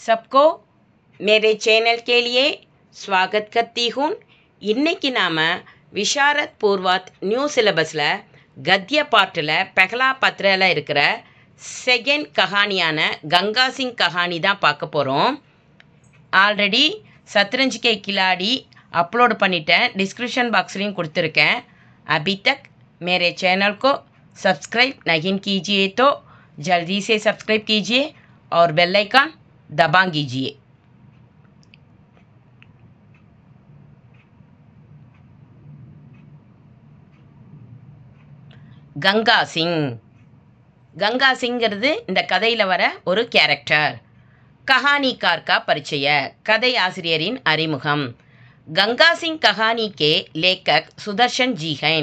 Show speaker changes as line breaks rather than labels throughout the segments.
सबको मेरे चैनल के लिए स्वागत करती हूँ. இன்னைக்கு நாம் விஷாரத் பூர்வாத் நியூ சிலபஸில் கத்திய பாட்டில் பெஹ்லா பத்ரில் இருக்கிற செகண்ட் கஹானியான கங்கா சிங் கஹானி தான் பார்க்க போகிறோம். Already Shatranj K Khiladi upload பண்ணிட்டேன், डिस्क्रिप्शन बॉक्सலையும் கொடுத்துருக்கேன். अभी तक मेरे चैनल को सब्सक्राइब नहीं कीजिए तो जल्दी से सब्सक्राइब कीजिए और बेल आइकन दबा कीजिए. கங்கா சிங். கங்கா சிங்கிறது இந்த கதையில் வர ஒரு கேரக்டர். கஹானிக்கார் கா பரிச்சய, கதை ஆசிரியரின் அறிமுகம். गंगा सिंह कहानी के लेखक सुदर्शन जी हैं.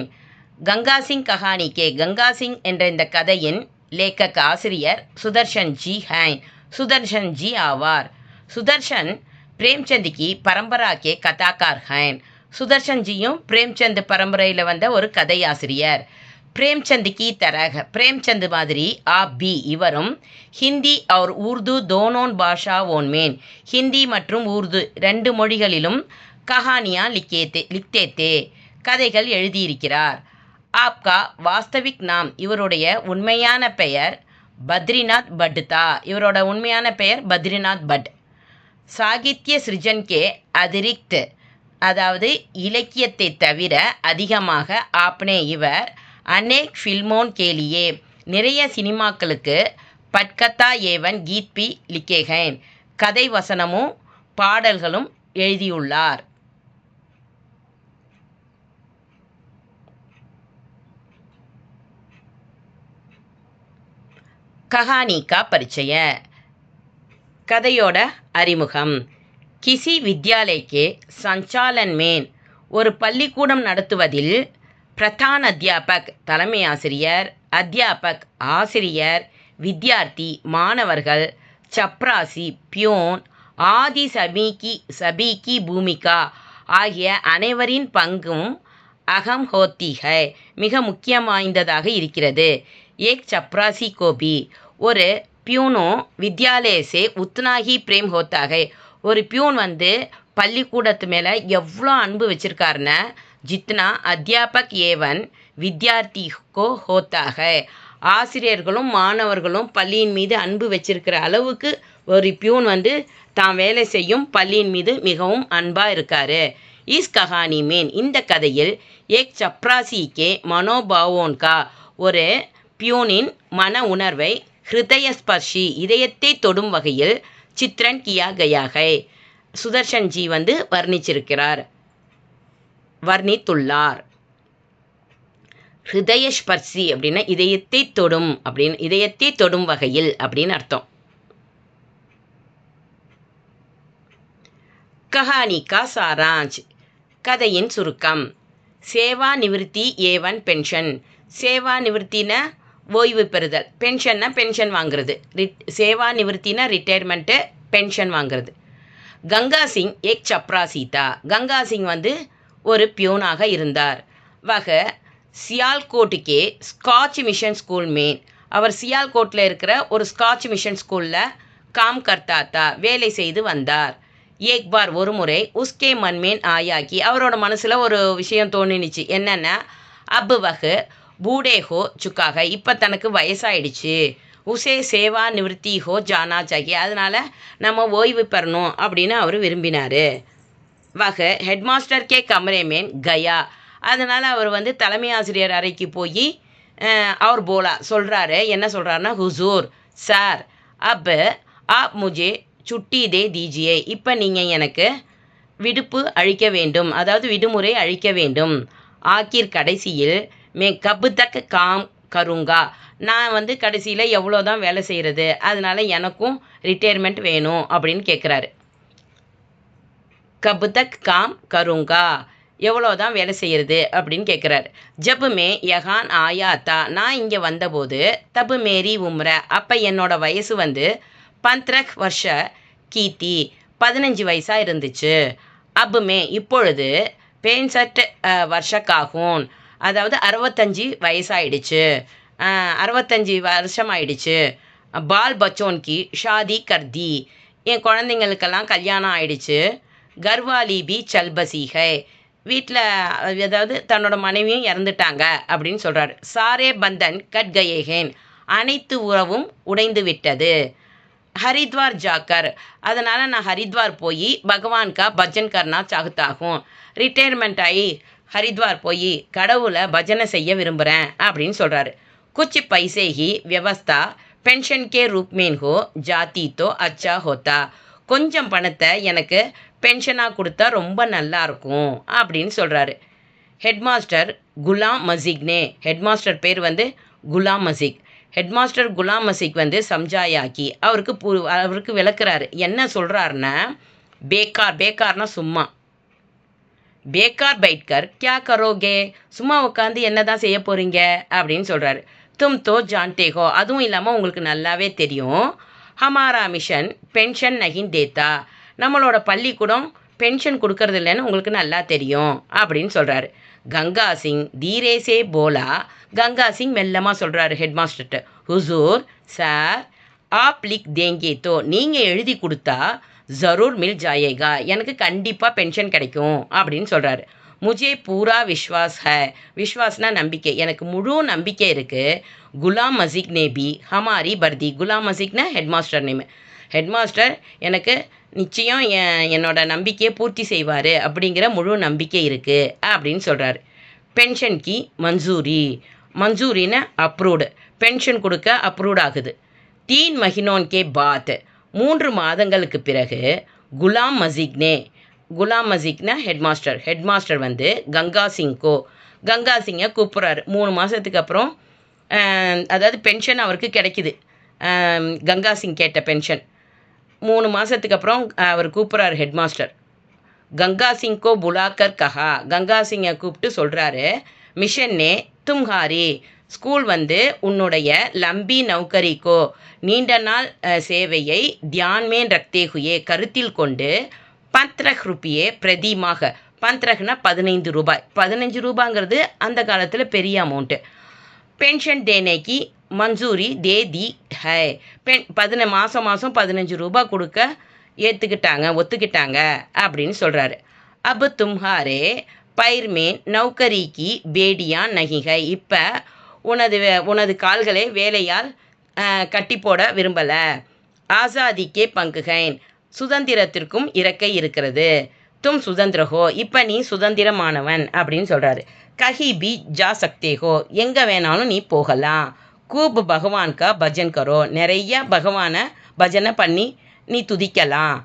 गंगा सिंह कहानी के गंगा सिंह என்ற இந்த கதையின் லேக்கக் ஆசிரியர் சுதர்ஷன் ஜி हैं. சுதர்ஷன் ஜி ஆவார். சுதர்ஷன் பிரேம்சந்த் की परंपरा के कथाकार हैं. சுதர்ஷன் ஜியும் பிரேம்சந்த் பரம்பரையில் வந்த ஒரு கதை ஆசிரியர். பிரேம்சந்த் की तरह, பிரேம்சந்த் மாதிரி आप भी இவரும் ஹிந்தி और உருது दोनों भाषाओं में, ஹிந்தி மற்றும் உருது ரெண்டு மொழிகளிலும் கஹானியா லிக்தே தே, கதைகள் எழுதியிருக்கிறார். ஆப்கா வாஸ்தவிக் நாம், இவருடைய உண்மையான பெயர் பத்ரிநாத் பட் தா. இவரோட உண்மையான பெயர் பத்ரிநாத் பட். சாகித்ய சிருஜன் கே அதிரிக்த், அதாவது இலக்கியத்தை தவிர அதிகமாக ஆப்னே இவர் அநேக் ஃபில்மோன் கேலியே, நிறைய சினிமாக்களுக்கு பட்கத்தா ஏவன் கீத் பி லிக்கேகேன், கதை வசனமும் பாடல்களும் எழுதியுள்ளார். कहानी का परिचय, கதையோட அறிமுகம். கிசி வித்யாலய கே சஞ்சாலன் மேன், ஒரு பள்ளிக்கூடம் நடத்துவதில் பிரதான அத்தியாபக் தலைமை ஆசிரியர், அத்தியாபக் ஆசிரியர், வித்யார்த்தி மாணவர்கள், சப்ராசி பியோன், ஆதி சபிகி பூமிகா ஆகிய அனைவரின் பங்கும் அகம் ஹோத்தி ஹை, மிக முக்கியம் வாய்ந்ததாக இருக்கிறது. एक चपरासी को भी, ஒரு பியூனோ வித்யாலய சே உத்னா ஹி பிரேம் ஹோத்தா ஹை, ஒரு பியூன் வந்து பள்ளிக்கூடத்து மேலே எவ்வளோ அன்பு வச்சுருக்காருன்னா ஜித்னா அத்தியாபக் ஏவன் வித்யார்த்தி கோ ஹோத்தா ஹை, ஆசிரியர்களும் மாணவர்களும் பள்ளியின் மீது அன்பு வச்சிருக்கிற அளவுக்கு ஒரு பியூன் வந்து தான் வேலை செய்யும் பள்ளியின் மீது மிகவும் அன்பாக இருக்காரு. இஸ் கஹானி மேன், இந்த கதையில் ஏக் சப்ராசி கே மனோபாவோன்கா, ஒரு பியூனின் மன உணர்வை ஹிருதய ஸ்பர்ஷி, இதயத்தை தொடும் வகையில் சித்ரன் கியா கயா ஹை, சுதர்ஷன் ஜி வந்து வர்ணித்துள்ளார். ஹிருதய ஸ்பர்ஷி அப்படின்னா இதயத்தை தொடும், அப்படின்னு இதயத்தை தொடும் வகையில் அப்படின்னு அர்த்தம். கஹானி கா சாராஞ்ச், கதையின் சுருக்கம். சேவா நிவிருத்தி ஏவன் பென்ஷன், சேவா நிவிருத்தின ஓய்வு பெறுதல், பென்ஷன்னா பென்ஷன் வாங்குறது, சேவா நிவிருத்தினா ரிட்டையர்மெண்ட்டு, பென்ஷன் வாங்குறது. கங்கா சிங் ஏக் சப்ராசி தா, கங்கா சிங் வந்து ஒரு பியூனாக இருந்தார். வக சியால்கோட்டுக்கே ஸ்காட்ச் மிஷன் ஸ்கூல் மேன், அவர் சியால்கோட்டில் இருக்கிற ஒரு ஸ்காட்ச் மிஷன் ஸ்கூலில் காம் கர்த்தா தா, வேலை செய்து வந்தார். ஏக் பார், ஒரு முறை உஸ்கே மன்மேன் ஆயாக்கி, அவரோட மனசில் ஒரு விஷயம் தோணினுச்சு. என்னென்னா அப்பு வகு பூடே ஹோ சுக்காக, இப்போ தனக்கு வயசாயிடுச்சு. உசே சேவா நிவர்த்தி ஹோ ஜானா சாகி, அதனால் நம்ம ஓய்வு பெறணும் அப்படின்னு அவர் விரும்பினார். வக ஹெட்மாஸ்டர் கே கமரே மேன் கயா, அதனால் அவர் வந்து தலைமை ஆசிரியர் அறைக்கு போய் அவர் போலா சொல்கிறாரு. என்ன சொல்கிறாருன்னா, ஹுசூர் சார் அப் ஆப் முஜே சுட்டி தே தீஜியே, இப்போ நீங்கள் எனக்கு விடுப்பு அளிக்க வேண்டும், அதாவது விடுமுறை அளிக்க வேண்டும். ஆக்கிர் கடைசியில் மே கப் தக் காம் கருங்கா, நான் வந்து கடைசியில் எவ்வளோ தான் வேலை செய்கிறது, அதனால் எனக்கும் ரிட்டையர்மெண்ட் வேணும் அப்படின்னு கேட்குறாரு. கப் தக் காம் கருங்கா, எவ்வளோ தான் வேலை செய்கிறது அப்படின்னு கேட்குறாரு. ஜப் மே யஹான் ஆயாத்தா, நான் இங்கே வந்தபோது தபு மேரி உம்ர, அப்போ என்னோட வயசு வந்து 15 வருஷ கீர்த்தி, 15 வயசாக இருந்துச்சு. அப்புமே இப்பொழுது 65 வருஷக்காகும், அதாவது 65 வயசாயிடுச்சு, 65 வருஷம் ஆயிடுச்சு. பால் பச்சோன் கி ஷாதி கர்தி, என் குழந்தைங்களுக்கெல்லாம் கல்யாணம் ஆயிடுச்சு. கர்வாலி பி சல்பசி ஹை, வீட்டில் அதாவது தன்னோட மனைவியும் இறந்துட்டாங்க அப்படின்னு சொல்கிறாரு. சாரே பந்தன் கட் கயேகேன், அனைத்து உறவும் உடைந்து விட்டது. ஹரித்வார் ஜாக்கர், அதனால் நான் ஹரித்வார் போய் பகவான் கா பஜன் கர்னா சாகத்தா ஹூம், ரிட்டையர்மெண்ட் ஆகி ஹரித்வார் போய் கடவுளை பஜனை செய்ய விரும்புகிறேன் அப்படின்னு சொல்கிறாரு. குச் பைசே ஹி வியவஸ்தா பென்ஷன் கே ரூப் மேன் ஹோ ஜாதி தோ அச்சா ஹோத்தா, கொஞ்சம் பணத்தை எனக்கு பென்ஷனாக கொடுத்தா ரொம்ப நல்லா இருக்கும் அப்படின்னு சொல்கிறாரு. ஹெட்மாஸ்டர் குலாம் மசிக்னே, ஹெட்மாஸ்டர் பேர் வந்து Ghulam mosaic. Headmaster Ghulam mosaic வந்து சம்ஜாயாக்கி அவருக்கு விளக்குறாரு. என்ன சொல்கிறாருன்னா, பேக்கார், பேக்கார்னா சும்மா, பேக்கார் பைட்கர் கியா கரோகே, சும்மா உட்காந்து என்ன தான் செய்ய போகிறீங்க அப்படின்னு சொல்கிறாரு. தும் தோ ஜான்தே ஹோ, அதுவும் இல்லாமல் உங்களுக்கு நல்லாவே தெரியும், ஹமாரா மிஷன் பென்ஷன் நகின் தேத்தா, நம்மளோட பள்ளிக்கூடம் பென்ஷன் கொடுக்கறது இல்லைன்னு உங்களுக்கு நல்லா தெரியும் அப்படின்னு சொல்கிறாரு. கங்கா சிங் தீரேசே போலா, கங்கா சிங் மெல்லமாக சொல்கிறாரு ஹெட்மாஸ்டர்கிட்ட, ஹுசூர் சார் ஆப் லிக் தேங்கே தோ, நீங்கள் எழுதி கொடுத்தா ஜரூர் மில் ஜாயேகா, எனக்கு கண்டிப்பாக பென்ஷன் கிடைக்கும் அப்படின்னு சொல்கிறாரு. முஜே பூரா விஸ்வாஸ் ஹை, விஸ்வாஸ்னா நம்பிக்கை, எனக்கு முழு நம்பிக்கை இருக்குது. குலாம் மசிக் நேபி ஹமாரி பர்தி, குலாம் மசிக்னா ஹெட்மாஸ்டர் நேம், ஹெட்மாஸ்டர் எனக்கு நிச்சயம் என்னோட நம்பிக்கையை பூர்த்தி செய்வார் அப்படிங்கிற முழு நம்பிக்கை இருக்குது அப்படின்னு சொல்கிறாரு. பென்ஷன் கி மஞ்சூரி, மஞ்சூரின்னு அப்ரூவ்டு, பென்ஷன் கொடுக்க அப்ரூவ்ட் ஆகுது. 3 மஹினோன் கே பாத், 3 மாதங்களுக்கு பிறகு குலாம் மசிக்னே, குலாம் மசிக்னா ஹெட்மாஸ்டர், ஹெட்மாஸ்டர் வந்து கங்கா சிங்கோ, கங்கா சிங்கை கூப்பிட்றாரு. 3 மாதத்துக்கு அப்புறம் அதாவது பென்ஷன் அவருக்கு கிடைக்கிது. கங்கா சிங் கேட்ட பென்ஷன் 3 மாதத்துக்கு அப்புறம் அவர் கூப்பிட்றாரு ஹெட்மாஸ்டர். கங்கா சிங்கோ புலாக்கர் கஹா, கங்கா சிங்கை கூப்பிட்டு சொல்கிறாரு, மிஷன்னே தும்ஹாரி, ஸ்கூல் வந்து உன்னுடைய லம்பி நௌகரிக்கோ, நீண்ட நாள் சேவையை தியான்மேன் ரக்தே ஹுயே, கருத்தில் கொண்டு 15 ரூபியே பிரதிமாக, 15னா 15 ரூபாய், 15 ரூபாங்கிறது அந்த காலத்தில் பெரிய அமௌண்ட்டு. பென்ஷன் தேனேக்கு மஞ்சூரி தே தி ஹை, மாதம் 15 ரூபா கொடுக்க ஒத்துக்கிட்டாங்க அப்படின்னு சொல்கிறாரு. அப் தும்ஹாரே பைர்மேன் நௌகரிக்கு பேடியா நகிகை, இப்போ உனது கால்களை வேலையால் கட்டி போட விரும்பலை. ஆசாதிக்கே பங்குகைன், சுதந்திரத்திற்கும் இறக்கை இருக்கிறது. தும் சுதந்திரஹோ, இப்போ நீ சுதந்திரமானவன் அப்படின்னு சொல்கிறாரு. கஹி பி ஜா சக்தே ஹோ, எங்கே வேணாலும் நீ போகலாம். கூப் பகவான் கா பஜன் கரோ, நிறைய பகவானை பஜனை பண்ணி நீ துதிக்கலாம்.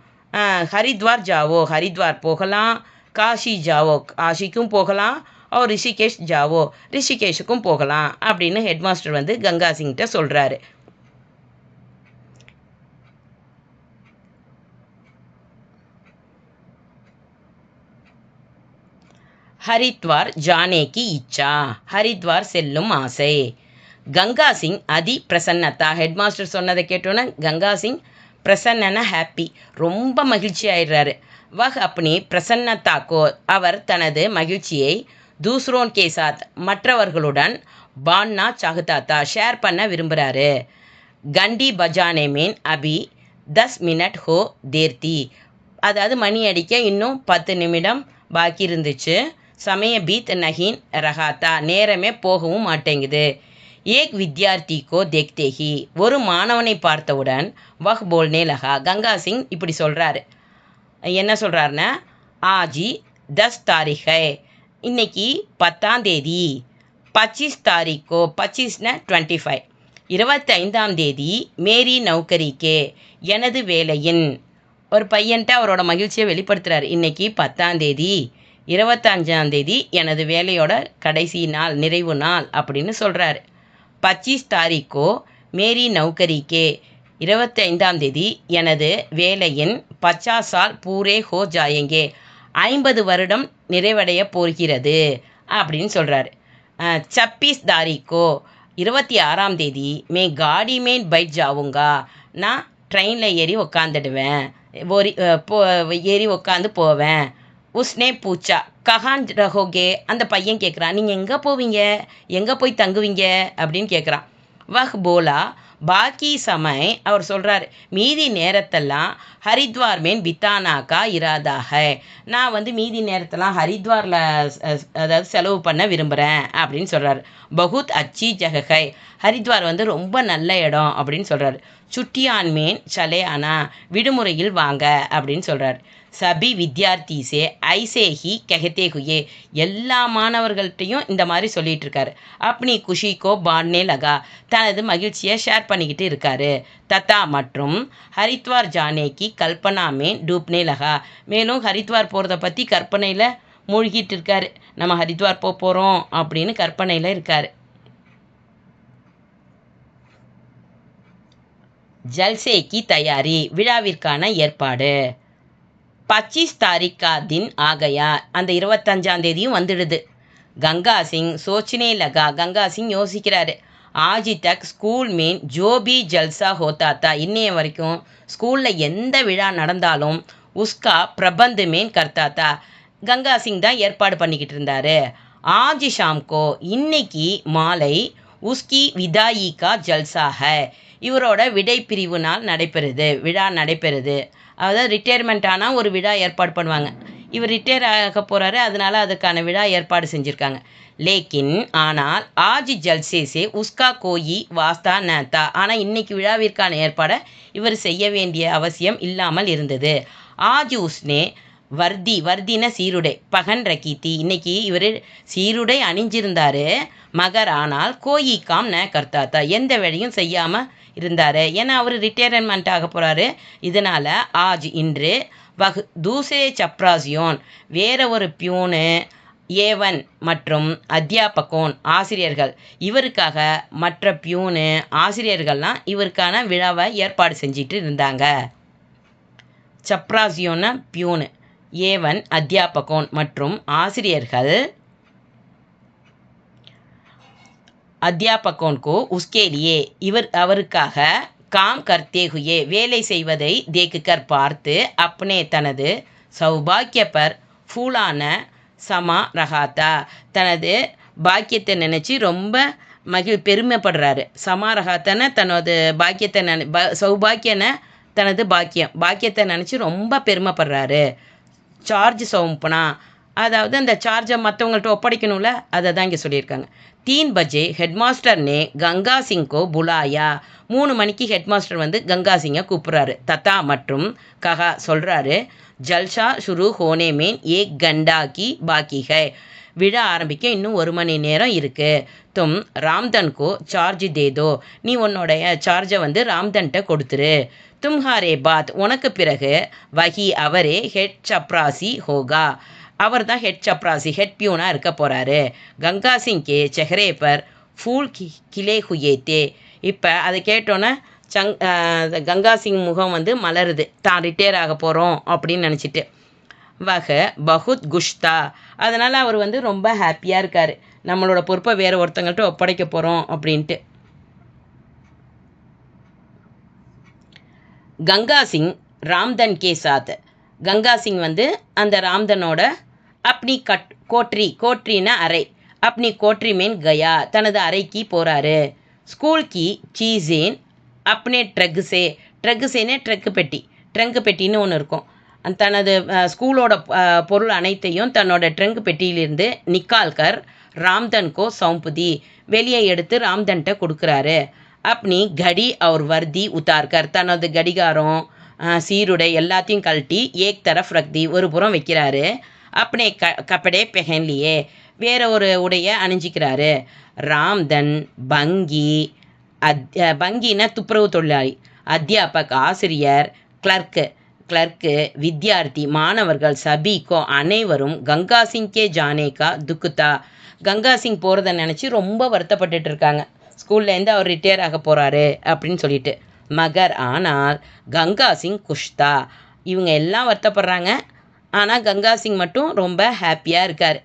ஹரித்வார் ஜாவோ, ஹரித்வார் போகலாம். காஷி ஜாவோ, காஷிக்கும் போகலாம். அவர் ரிஷிகேஷ் ஜாவோ, ரிஷிகேஷுக்கும் போகலாம் அப்படின்னு ஹெட்மாஸ்டர் வந்து கங்கா சிங்கிட்ட சொல்கிறாரு. ஹரித்வார் ஜானே கி இச்சா, ஹரித்வார் செல்லும் ஆசை. கங்கா சிங் அதி பிரசன்னதா, ஹெட்மாஸ்டர் சொன்னதை கேட்டோன்னே கங்கா சிங் பிரசன்னா ஹாப்பி, ரொம்ப மகிழ்ச்சி ஆயிடுறாரு. வஹ் அப்னி பிரசன்னதா கோ, அவர் தனது மகிழ்ச்சியை தூஸ்ரோன் கே சாத், மற்றவர்களுடன் பான்னா சாகுதாத்தா, ஷேர் பண்ண விரும்புகிறாரு. கண்டி பஜானே மேன் அபி 10 மினிட் ஹோ தேர்த்தி, அதாவது மணி அடிக்க இன்னும் 10 நிமிடம் பாக்கி இருந்துச்சு. சமய பீத் நஹீன் ரஹாத்தா, நேரமே போகவும் மாட்டேங்குது. ஏக் வித்யார்த்தி கோ தேக்தே ஹி, ஒரு மாணவனை பார்த்தவுடன் வஹ் போல்னே லகா, கங்கா சிங் இப்படி சொல்கிறாரு. என்ன சொல்கிறாருன்னா, ஆஜி 10 தாரிக் ஹை, இன்னைக்கு 10ஆம் தேதி. 25 தாரிக்கோ, 25னா 25, 25ஆம் தேதி மேரி நௌகரிக்கே, எனது வேலையின், ஒரு பையன்ட்ட அவரோட மகிழ்ச்சியை வெளிப்படுத்துகிறார். இன்றைக்கி 10ஆம் தேதி, 25ஆம் தேதி எனது வேலையோட கடைசி நாள், நிறைவு நாள் அப்படின்னு சொல்கிறாரு. 25 தாரிக்கோ மேரி நௌகரிக்கே, 25ஆம் தேதி எனது வேலையின் 50 சால் பூரே ஹோ ஜாயேங்கே, 50 வருடம் நிறைவடைய போகிறது அப்படின்னு சொல்கிறாரு. 26 தாரிக்கோ, 26ஆம் தேதி மே காடி மேன் பைட் ஜாவுங்கா, நான் ட்ரெயினில் ஏறி உக்காந்துடுவேன், ஏறி உக்காந்து போவேன். உஸ்னே பூச்சா கஹான் ரஹோகே, அந்த பையன் கேட்குறான், நீங்கள் எங்கே போவீங்க, எங்கே போய் தங்குவீங்க அப்படின்னு கேட்குறான். வஹ் போலா பாக்கி சமய் அவர் சொல்கிறார் மீதி நேரத்தெல்லாம் ஹரித்வார் மேன் பித்தானாக்கா இராதாக நான் வந்து மீதி நேரத்தெல்லாம் ஹரித்வாரில் அதாவது செலவு பண்ண விரும்புகிறேன் அப்படின்னு சொல்கிறார். பகுத் அச்சி ஜககை ஹரித்வார் வந்து ரொம்ப நல்ல இடம் அப்படின்னு சொல்கிறார். சுட்டியான் மேன் சலே ஆனா விடுமுறையில் வாங்க அப்படின்னு சொல்கிறார். சபி வித்யார்த்தி சே ஐசே ஹி கெஹத்தே ஹுயே எல்லா மாணவர்கள்ட்டையும் இந்த மாதிரி சொல்லிட்டு இருக்காரு. அப்னி குஷிக்கோ பாட்னே லகா தனது மகிழ்ச்சியை ஷேர் பண்ணிக்கிட்டு இருக்காரு. தத்தா மற்றும் ஹரித்வார் ஜானேக்கி கல்பனா மேன் டூப்னே லகா மேலும் ஹரித்வார் போகிறத பற்றி கற்பனையில் மூழ்கிட்டு இருக்காரு. நம்ம ஹரித்வார் போகிறோம் அப்படின்னு கற்பனையில் இருக்காரு. ஜல்சேக்கி தயாரி விழாவிற்கான ஏற்பாடு. 25 तारीख का दिन आ गया அந்த 25ஆம் தேதியும் வந்துடுது. கங்கா சிங் சோச்சனே லகா கங்கா சிங் யோசிக்கிறாரு. ஆஜி தக் ஸ்கூல் மீன் ஜோ பி ஜல்சா ஹோத்தா தா இன்னைய வரைக்கும் ஸ்கூலில் எந்த விழா நடந்தாலும் உஸ்கா பிரபந்த் மீன் கர்த்தா தா கங்கா சிங் தான் ஏற்பாடு பண்ணிக்கிட்டு இருந்தாரு. ஆஜி ஷாம்கோ இன்னைக்கு மாலை உஸ்கி விதாயி கா ஜல்சா ஹை இவரோட விடை பிரிவு நாள் நடைபெறுது விழா நடைபெறுது. அதாவது ரிட்டையர்மெண்ட் ஆனால் ஒரு விழா ஏற்பாடு பண்ணுவாங்க. இவர் ரிட்டையர் ஆக போகிறாரு, அதனால் அதுக்கான விழா ஏற்பாடு செஞ்சுருக்காங்க. லேக்கின் ஆனால் ஆஜ் ஜல்சேசே உஸ்கா கோயி வாஸ்தா நேத்தா ஆனால் இன்னைக்கு விழாவிற்கான ஏற்பாடை இவர் செய்ய வேண்டிய அவசியம் இல்லாமல் இருந்தது. ஆஜ் உஸ்னே வர்தின சீருடை பகன் ரகீத்தி இன்னைக்கு இவர் சீருடை அணிஞ்சிருந்தார். மகர் ஆனால் கோயிக்காம் ந கர்த்தாத்தா எந்த வேலையும் செய்யாமல் இருந்தார். ஏன்னா அவர் ரிட்டையர்மெண்ட் ஆக போகிறாரு. இதனால் ஆஜ் இன்று தூசரே சப்ராசியோன் வேற ஒரு பியூனு ஏவன் மற்றும் அத்தியாபகோன் ஆசிரியர்கள் இவருக்காக மற்ற பியூனு ஆசிரியர்கள்லாம் இவருக்கான விழாவை ஏற்பாடு செஞ்சிட்டு இருந்தாங்க. சப்ராசியோன்னா பியூனு, ஏவன் அத்தியாபகோன் மற்றும் ஆசிரியர்கள் அத்தியாபகோன்கோ உஸ்கேலியே அவருக்காக காம் கர்த்தே ஹுயே வேலை செய்வதை தேக்குக்கர் பார்த்து அப்னே தனது சௌபாக்கிய பர் ஃபூலான சமா ரகாத்தா தனது பாக்கியத்தை நினச்சி ரொம்ப பெருமைப்படுறாரு. சமா ரகாத்தன தனது பாக்கியத்தை சௌபாக்கியன தனது பாக்கியத்தை நினச்சி ரொம்ப பெருமைப்படுறாரு. சார்ஜ் சௌம்பனா அதாவது அந்த சார்ஜை மற்றவங்கள்ட்ட ஒப்படைக்கணும்ல அதை தான் இங்கே சொல்லியிருக்காங்க. 3 बजे ஹெட்மாஸ்டர் நே கங்கா சிங்கோ புலாயா 3 மணிக்கு ஹெட்மாஸ்டர் வந்து கங்கா சிங்கை கூப்பிட்றாரு. தத்தா மற்றும் கஹா சொல்கிறாரு ஜல்ஷா ஷுரு ஹோனே மேன் ஏக் கண்டா கி பாக்கி ஹை விழா ஆரம்பிக்க இன்னும் 1 மணி நேரம் இருக்குது. தும் ராம்தன்கோ சார்ஜ் தேதோ நீ உன்னோடைய சார்ஜை வந்து ராம்தன்கிட்ட கொடுத்துரு. தும்ஹாரே பாத் உனக்கு பிறகு வஹி அவரே ஹெட் சப்ராசி ஹோகா அவர் தான் ஹெட் சப்ராசி ஹெட் பியூனாக இருக்க போகிறாரு. கங்கா சிங் கே செஹரே பர் ஃபூல் கிலே ஹுயே தே இப்போ அதை கேட்டோன்னே கங்கா சிங் முகம் வந்து மலருது. தான் ரிட்டையர் ஆக போகிறோம் அப்படின்னு நினச்சிட்டு. வக பகுத் குஷ்தா அதனால் அவர் வந்து ரொம்ப ஹாப்பியாக இருக்கார். நம்மளோட பொறுப்பை வேறு ஒருத்தங்கள்ட்ட ஒப்படைக்க போகிறோம் அப்படின்ட்டு. கங்கா சிங் ராம்தன் கே சாத் கங்கா சிங் வந்து அந்த ராம்தனோட அப்னி கோட்ரின்னா அறை அப்னி கோட்ரி மேன் கயா தனது அறைக்கு போகிறாரு. ஸ்கூல் கி சீஸேன் அப்னே ட்ரக்குசேனே ட்ரங்கு பெட்டின்னு ஒன்று இருக்கும். தனது ஸ்கூலோட பொருள் அனைத்தையும் தன்னோட ட்ரங்கு பெட்டியிலிருந்து நிக்கால்கர் ராம்தன்கோ சௌம்புதி வெளியே எடுத்து ராம்தன்கிட்ட கொடுக்குறாரு. அப்னி கடி அவர் வர்தி உத்தார்கர் தனது கடிகாரம் சீருடை எல்லாத்தையும் கழட்டி ஏக் தரஃப் ரக்தி ஒரு புறம் வைக்கிறாரு. அப்னே கப்படே பெஹன்லியே வேற ஒரு உடைய அணிஞ்சிக்கிறாரு. ராம்தன் பங்கின துப்புரவு தொழிலாளி, அத்தியாபக் ஆசிரியர், கிளர்க்கு வித்யார்த்தி மாணவர்கள் சபிகோ அனைவரும் கங்கா சிங் கே ஜானே கா துக்குதா கங்கா சிங் போகிறத நினச்சி ரொம்ப வருத்தப்பட்டுட்டு இருக்காங்க. ஸ்கூல்லேருந்து அவர் ரிட்டையர் ஆக போகிறாரு அப்படின்னு சொல்லிட்டு. மகர் ஆனால் கங்கா சிங் குஷ்தா இவங்க எல்லாம் வருத்தப்படுறாங்க. ஆனால் கங்கா சிங் மட்டும் ரொம்ப ஹாப்பியாக இருக்கார்.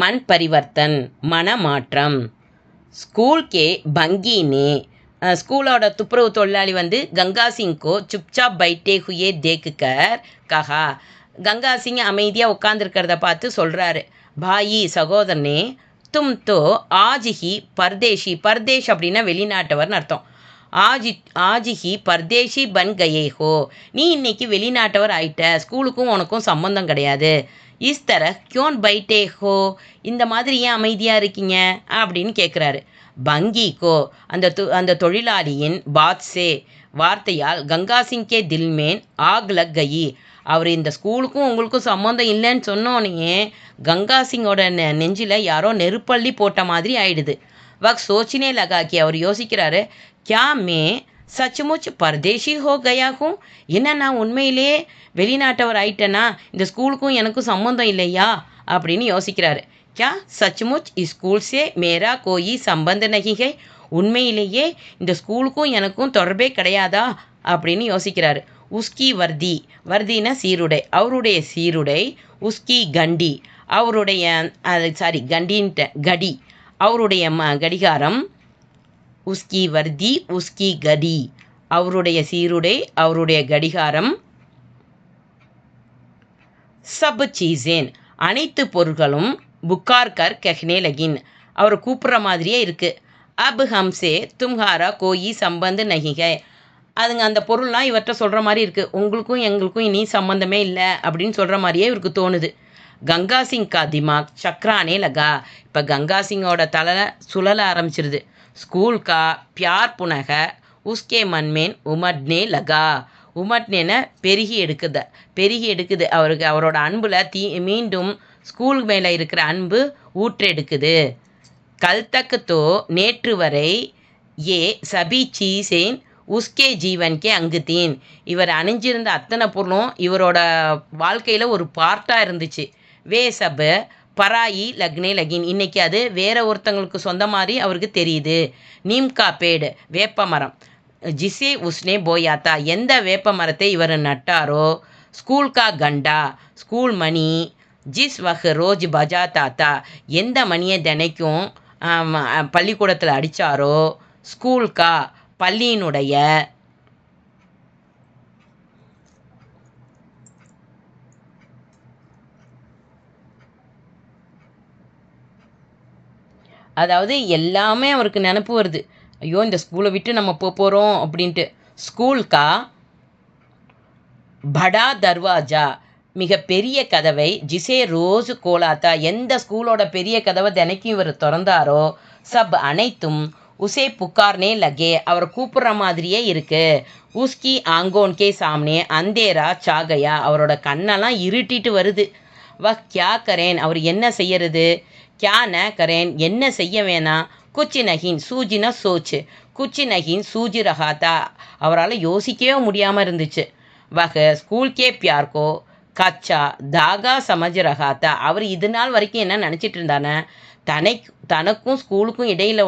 மன் பரிவர்த்தன் மனமாற்றம். ஸ்கூல் கே பங்கினே ஸ்கூலோட துப்புரவு தொழிலாளி வந்து கங்கா சிங்கோ சுப்சாப் பைட்டே ஹுயே தேக்குக்கர் கஹா கங்கா சிங் அமைதியாக உட்காந்துருக்கிறத பார்த்து சொல்கிறாரு. பாயி சகோதரனே தும் தோ ஆஜிஹி பர்தேஷி, பர்தேஷ் அப்படின்னா வெளிநாட்டவர்னு அர்த்தம். ஆஜிஹி பர்தேஷி பன் கயே ஹோ, நீ இன்னைக்கு வெளிநாட்டவர் ஆயிட்ட, ஸ்கூலுக்கும் உனக்கும் சம்பந்தம் கிடையாது. இஸ் தர கியோன் பைட்டே ஹோ, இந்த மாதிரி ஏன் அமைதியாக இருக்கீங்க அப்படின்னு கேட்குறாரு. பங்கிக்கோ, அந்த தொழிலாளியின் பாத்ஸே வார்த்தையால் கங்கா சிங்கே தில்மேன் ஆக் லக் கயி, அவர் இந்த ஸ்கூலுக்கும் உங்களுக்கும் சம்மந்தம் இல்லைன்னு சொன்னோன்னே கங்கா சிங்கோட நெஞ்சில் யாரோ நெருப்பள்ளி போட்ட மாதிரி ஆயிடுது. வக் சோச்சினே லகாக்கி, அவர் யோசிக்கிறாரு, கியா மே சச்முச் பர்தேஷி ஹோ கயாக்கும், என்ன நான் உண்மையிலே வெளிநாட்டவர் ஆயிட்டேனா, இந்த ஸ்கூலுக்கும் எனக்கும் சம்மந்தம் இல்லையா அப்படின்னு யோசிக்கிறாரு. கியா சச்முச் ஸ்கூல் சே மேரா கோயி சம்பந்த நகி ஹை, உண்மையிலேயே இந்த ஸ்கூலுக்கும் எனக்கும் தொடர்பே கிடையாதா அப்படின்னு யோசிக்கிறாரு. உஸ்கி வர்தி, வர்தினா சீருடை, அவருடைய சீருடை. உஸ்கி கண்டி, அவருடைய கண்டின்ட்ட கடி, அவருடைய கடிகாரம். உஸ்கி வர்தி உஸ்கி கடி, அவருடைய சீருடை அவருடைய கடிகாரம். சப் சீசேன், அனைத்து பொருட்களும். புக்கார்கர் கஹ்னே லகின், அவர் கூப்பிட்ற மாதிரியே இருக்குது. அப் ஹம்சே தும்ஹாரா கோயி சம்பந்த் நஹி ஹை, அதுங்க அந்த பொருள்லாம் இவர்கிட்ட சொல்கிற மாதிரி இருக்குது, உங்களுக்கும் எங்களுக்கும் இனி சம்பந்தமே இல்லை அப்படின்னு சொல்கிற மாதிரியே இவருக்கு தோணுது. கங்கா சிங் கா திமாக் சக்ரானே லகா, இப்போ கங்கா சிங்கோட தலை சுழல ஆரம்பிச்சிருது. ஸ்கூல் கா பியார் புனக உஸ்கே மன்மேன் உமட்னே லகா, உமட்னேன பெருகி எடுக்குது அவருக்கு, அவரோட அன்பில் மீண்டும் ஸ்கூல் மேலே இருக்கிற அன்பு ஊற்றெடுக்குது. கல் தக்கு தோ, நேற்று வரை, ஏ சபி சீசேன் உஸ்கே ஜீவன்கே அங்குத்தீன், இவர் அணிஞ்சிருந்த அத்தனை பொருளும் இவரோட வாழ்க்கையில் ஒரு பார்ட்டாக இருந்துச்சு. வே சப் பராயி லக்னே லகின், இன்னைக்கு அது வேற ஒருத்தங்களுக்கு சொந்த மாதிரி அவருக்கு தெரியுது. நீம்கா பேடு, வேப்ப மரம். ஜிசே உஸ்னே போயாத்தா, எந்த வேப்ப மரத்தை இவர் நட்டாரோ. ஸ்கூல் கா கண்டா, ஸ்கூல் மணி. ஜிஸ் வஹ் ரோஜ் பஜாத்தாத்தா, எந்த மணியை தினைக்கும் பள்ளிக்கூடத்தில் அடித்தாரோ. ஸ்கூல் கா, பள்ளியினுடைய. அதாவது எல்லாமே அவருக்கு நினப்பு வருது, ஐயோ இந்த ஸ்கூலை விட்டு நம்ம போகிறோம் அப்படின்ட்டு. ஸ்கூல் கா படா தர்வாஜா, மிக பெரிய கதவை. ஜிசே ரோஸ் கோலாத்தா, எந்த ஸ்கூலோட பெரிய கதவை தினைக்கும் இவர் திறந்தாரோ. சப் அனைத்தும். உசே புக்கார்னே லகே, அவரை கூப்பிட்ற மாதிரியே இருக்கு. உஸ்கி ஆங்கோன்கே சாம்னே அந்தேரா சாகையா, அவரோட கண்ணெல்லாம் இருட்டிட்டு வருது. வஹ் கியா கரேன், அவர் என்ன செய்யறது. கியா ந கரேன், என்ன செய்ய வேணாம். குச்சி நகின், சூஜினா சோச்சு. குச்சி நகின் சூஜி ரகாத்தா, அவரால் யோசிக்கவே முடியாமல் இருந்துச்சு. வஹ் ஸ்கூல் கே பியார்கோ கச்சா தாகா சமஜ் ரகாத்தா, அவர் இது நாள் வரைக்கும் என்ன நினச்சிட்டு இருந்தானே, தனக்கும் ஸ்கூலுக்கும் இடையில்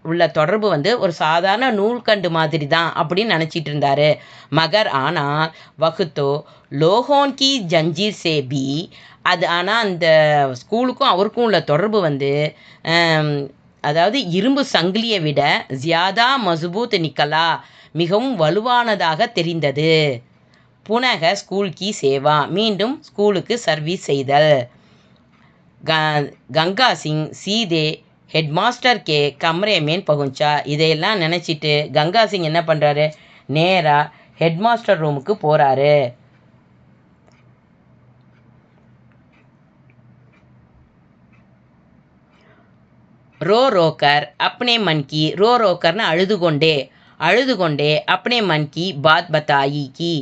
உள்ள தொடர்பு ஒரு சாதாரண நூல்கண்டு மாதிரி தான் அப்படின்னு நினச்சிட்டு இருந்தாரு. மகர் ஆனால் வகுத்தோ லோகோன் கி ஜஞ்சீர் சேபி, அது ஆனால் அந்த ஸ்கூலுக்கும் அவருக்கும் உள்ள தொடர்பு அதாவது இரும்பு சங்கிலியை விட ஜியாதா மசுபூத் நிக்கலா, மிகவும் வலுவானதாக தெரிந்தது. புனக ஸ்கூல் கி சேவா, மீண்டும் ஸ்கூலுக்கு சர்வீஸ் செய்தல். கங்கா சிங் சீதே ஹெட் மாஸ்டர் கே கம்ரே மேன் பகுஞ்சா, இதையெல்லாம் நினச்சிட்டு கங்கா சிங் என்ன பண்ணுறாரு, நேராக ஹெட் மாஸ்டர் ரூமுக்கு போகிறாரு. ரோக்கர் அப்னே மன்கி, ரோக்கர்னு அழுது கொண்டே அப்னே மன்கி பாத் பத்தாயி கி,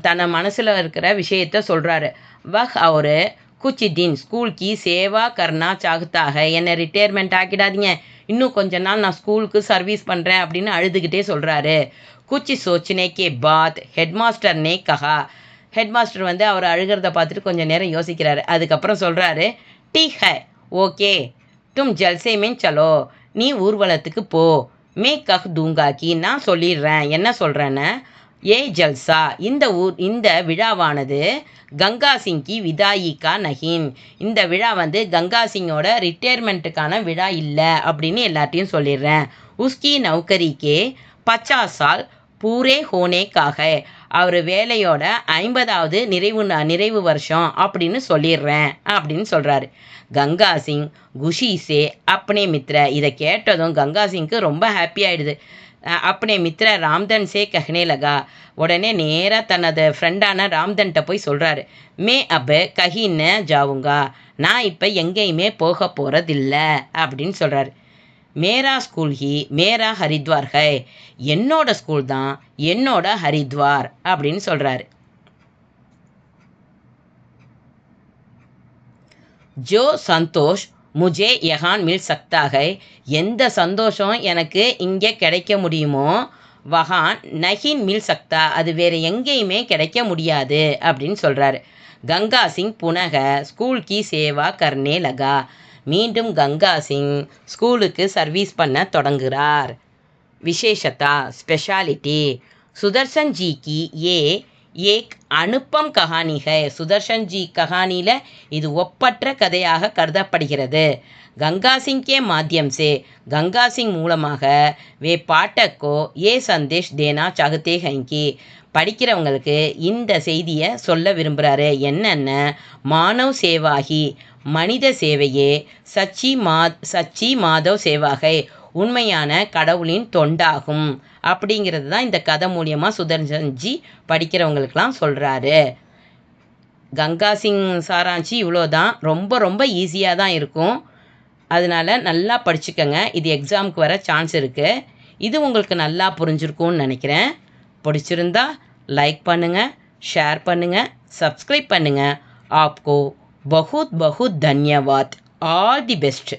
தன மனசில் இருக்கிற விஷயத்த சொல்கிறாரு. வஹ் அவர் குச் தின் ஸ்கூல் கி சேவா கர்னா சாகுத்தாக, என்னை ரிட்டையர்மெண்ட் ஆக்கிடாதீங்க, இன்னும் கொஞ்ச நாள் நான் ஸ்கூலுக்கு சர்வீஸ் பண்ணுறேன் அப்படின்னு அழுதுகிட்டே சொல்கிறாரு. குச் சோச்சனே கே பாத் ஹெட் மாஸ்டர் நே கஹா, ஹெட் மாஸ்டர் அவர் அழுகிறத பார்த்துட்டு கொஞ்சம் நேரம் யோசிக்கிறாரு. அதுக்கப்புறம் சொல்கிறாரு, டீக் ஹை ஓகே தும் ஜல்சே மேன் சலோ, நீ ஊர்வலத்துக்கு போ. மே கஹ் தூங்காக்கி, நான் சொல்லிடுறேன் என்ன சொல்கிறேன்னு. ஏ ஜல்சா, இந்த விழாவானது கங்கா சிங் கி விதாயி கா நஹின், இந்த விழா கங்கா சிங்கோட ரிட்டையர்மெண்ட்டுக்கான விழா இல்லை அப்படின்னு எல்லாத்தையும் சொல்லிடுறேன். உஸ்கி நௌக்கரிக்கே 50 சால் பூரே ஹோனே காக, அவர் வேலையோட 50வது நிறைவு வருஷம் அப்படின்னு சொல்லிடுறேன் அப்படின்னு சொல்கிறாரு. கங்கா சிங் குஷி சே அப்னே மித்ர, இதை கேட்டதும் கங்கா சிங்க்கு ரொம்ப ஹாப்பி ஆகிடுது. அப்னே மித்ர ராம்தன் சே கஹ்னே லகா, உடனே நேராக தனது ஃப்ரெண்டான ராம்தன்கிட்ட போய் சொல்கிறாரு. மே அப் கஹின்னு ஜாவுங்கா, நான் இப்போ எங்கேயுமே போக போகிறதில்ல அப்படின்னு சொல்கிறாரு. மேரா ஸ்கூல் ஹி மேரா ஹரித்வார் ஹை, என்னோட ஸ்கூல் தான் என்னோட ஹரித்வார் அப்படின்னு சொல்கிறாரு. ஜோ சந்தோஷ் முஜே யஹான் மில் சக்தா ஹை, எந்த சந்தோஷம் எனக்கு இங்கே கிடைக்க முடியுமோ வஹான் நஹின் மில் சக்தா, அது வேறு எங்கேயுமே கிடைக்க முடியாது அப்படின்னு சொல்கிறாரு. கங்கா சிங் புனக ஸ்கூல் கி சேவா கர்னே லகா, மீண்டும் கங்கா சிங் ஸ்கூலுக்கு சர்வீஸ் பண்ண தொடங்குகிறார். விசேஷதா ஸ்பெஷாலிட்டி, சுதர்ஷன் ஜி கி ஏ ஏக் அனுப்பம் கஹானி ஹை, சுதர்ஷன் ஜி கஹானியில் இது ஒப்பற்ற கதையாக கருதப்படுகிறது. கங்கா சிங் கே மாத்தியம் சே, கங்கா சிங் மூலமாக வே பாட்டக்கோ ஏ சந்தேஷ் தேனா சாகத்தே ஹைங்கி, படிக்கிறவங்களுக்கு இந்த செய்தியை சொல்ல விரும்புகிறாரு. என்னென்ன, மானவ் சேவாகி மனித சேவையே, சச்சி மாதவ் சேவாகை உண்மையான கடவுளின் தொண்டாகும் அப்படிங்கிறது தான் இந்த கதை மூலியமாக சுதர்ஷன்ஜி படிக்கிறவங்களுக்கெல்லாம் சொல்கிறாரு. கங்கா சிங் சாராஞ்சி இவ்வளோதான், ரொம்ப ரொம்ப ஈஸியாக தான் இருக்கும். அதனால் நல்லா படிச்சுக்கங்க. இது எக்ஸாமுக்கு வர சான்ஸ் இருக்குது. இது உங்களுக்கு நல்லா புரிஞ்சிருக்கும்னு நினைக்கிறேன். பிடிச்சிருந்தா லைக் பண்ணுங்கள், ஷேர் பண்ணுங்கள், சப்ஸ்கிரைப் பண்ணுங்கள். ஆப்கோ बहुत बहुत धन्यवाद. All the best.